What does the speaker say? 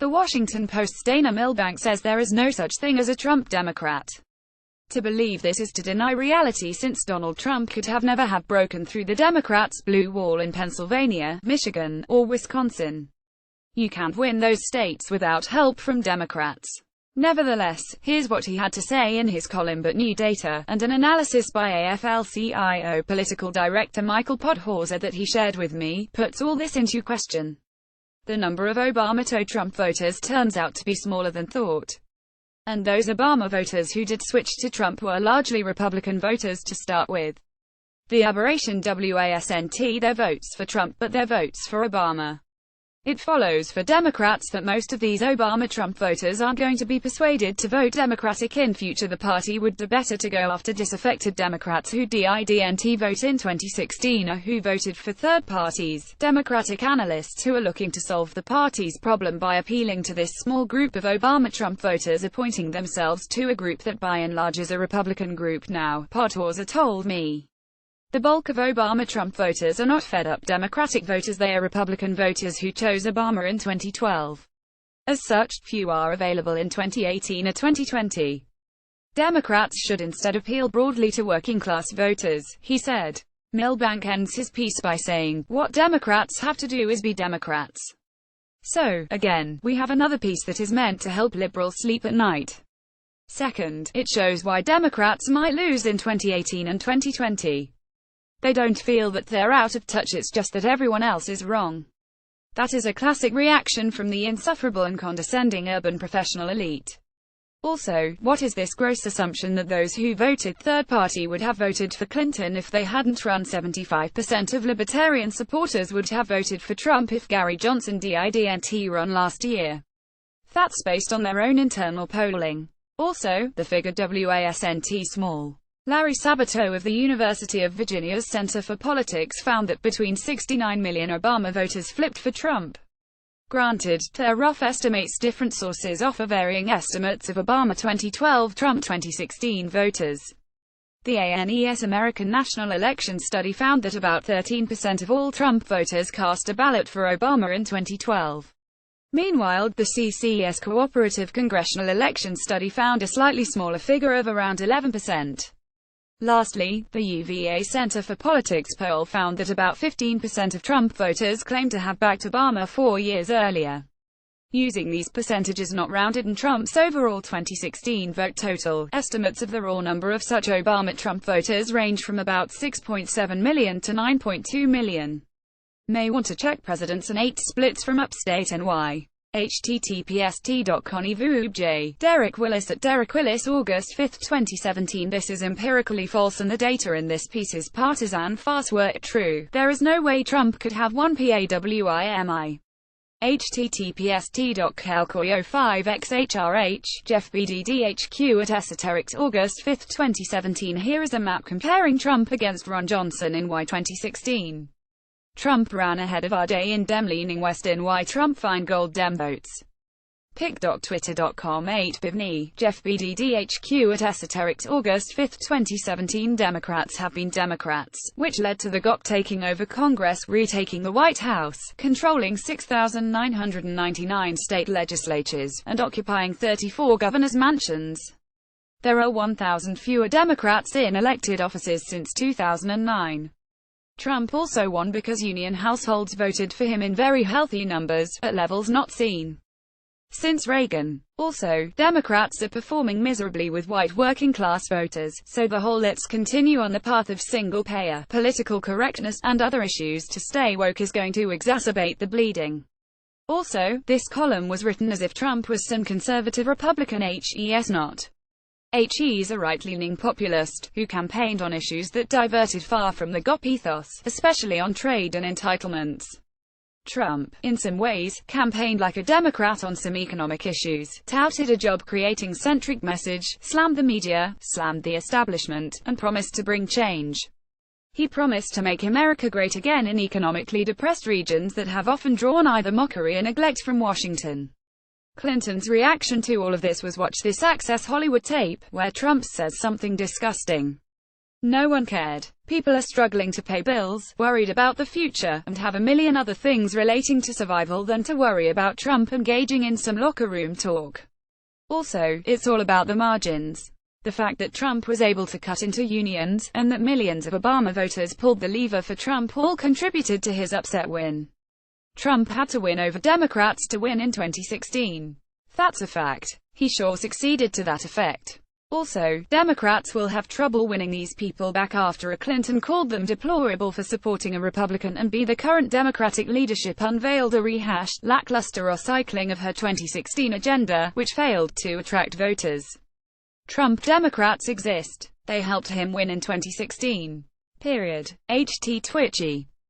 The Washington Post's Dana Milbank says there is no such thing as a Trump Democrat. To believe this is to deny reality, since Donald Trump could have never have broken through the Democrats' blue wall in Pennsylvania, Michigan, or Wisconsin. You can't win those states without help from Democrats. Nevertheless, here's what he had to say in his column But New Data, and an analysis by AFL-CIO political director Michael Podhorzer that he shared with me, puts all this into question. The number of Obama-to-Trump voters turns out to be smaller than thought. And those Obama voters who did switch to Trump were largely Republican voters to start with. The aberration wasn't their votes for Trump but their votes for Obama. It follows for Democrats that most of these Obama-Trump voters aren't going to be persuaded to vote Democratic in future. The party would do better to go after disaffected Democrats who didn't vote in 2016 or who voted for third parties. Democratic analysts who are looking to solve the party's problem by appealing to this small group of Obama-Trump voters are pointing themselves to a group that by and large is a Republican group now, Podhorzer told me. The bulk of Obama-Trump voters are not fed-up Democratic voters, they are Republican voters who chose Obama in 2012. As such, few are available in 2018 or 2020. Democrats should instead appeal broadly to working-class voters, he said. Milbank ends his piece by saying, "What Democrats have to do is be Democrats." So, again, we have another piece that is meant to help liberals sleep at night. Second, it shows why Democrats might lose in 2018 and 2020. They don't feel that they're out of touch, it's just that everyone else is wrong. That is a classic reaction from the insufferable and condescending urban professional elite. Also, what is this gross assumption that those who voted third party would have voted for Clinton if they hadn't run? 75% of libertarian supporters would have voted for Trump if Gary Johnson didn't run last year. That's based on their own internal polling. Also, the figure wasn't small. Larry Sabato of the University of Virginia's Center for Politics found that between 69 million Obama voters flipped for Trump. Granted, their rough estimates, different sources offer varying estimates of Obama 2012, Trump 2016 voters. The ANES American National Election Study found that about 13% of all Trump voters cast a ballot for Obama in 2012. Meanwhile, the CCS Cooperative Congressional Election Study found a slightly smaller figure of around 11%. Lastly, the UVA Center for Politics poll found that about 15% of Trump voters claimed to have backed Obama 4 years earlier. Using these percentages not rounded and Trump's overall 2016 vote total, estimates of the raw number of such Obama-Trump voters range from about 6.7 million to 9.2 million. May want to check Presidents and 8 splits from upstate NY. https://t.connievuj. Derek Willis at Derek Willis, August 5, 2017. This is empirically false and the data in this piece is partisan farce. Were it true, there is no way Trump could have won PAWIMI. https://t.calcoyo5xhrh. Jeff BDDHQ at Esoterics, August 5, 2017. Here is a map comparing Trump against Ron Johnson in Y 2016. Trump ran ahead of RJ in Dem leaning west in Y. Trump find gold Dem votes. pic.twitter.com 8bivney. Jeff BDDHQ at Esoterics, August 5, 2017. Democrats have been Democrats, which led to the GOP taking over Congress, retaking the White House, controlling 6,999 state legislatures, and occupying 34 governors' mansions. There are 1,000 fewer Democrats in elected offices since 2009. Trump also won because union households voted for him in very healthy numbers, at levels not seen since Reagan. Also, Democrats are performing miserably with white working-class voters, so the whole "let's continue on the path of single-payer, political correctness, and other issues to stay woke" is going to exacerbate the bleeding. Also, this column was written as if Trump was some conservative Republican. He's not. He's a right-leaning populist, who campaigned on issues that diverted far from the GOP ethos, especially on trade and entitlements. Trump, in some ways, campaigned like a Democrat on some economic issues, touted a job-creating centric message, slammed the media, slammed the establishment, and promised to bring change. He promised to make America great again in economically depressed regions that have often drawn either mockery or neglect from Washington. Clinton's reaction to all of this was watch this Access Hollywood tape, where Trump says something disgusting. No one cared. People are struggling to pay bills, worried about the future, and have a million other things relating to survival than to worry about Trump engaging in some locker room talk. Also, it's all about the margins. The fact that Trump was able to cut into unions, and that millions of Obama voters pulled the lever for Trump all contributed to his upset win. Trump had to win over Democrats to win in 2016. That's a fact. He sure succeeded to that effect. Also, Democrats will have trouble winning these people back after a Clinton called them deplorable for supporting a Republican and the current Democratic leadership unveiled a rehashed, lackluster recycling of her 2016 agenda, which failed to attract voters. Trump Democrats exist. They helped him win in 2016. Period. HT Twitchy.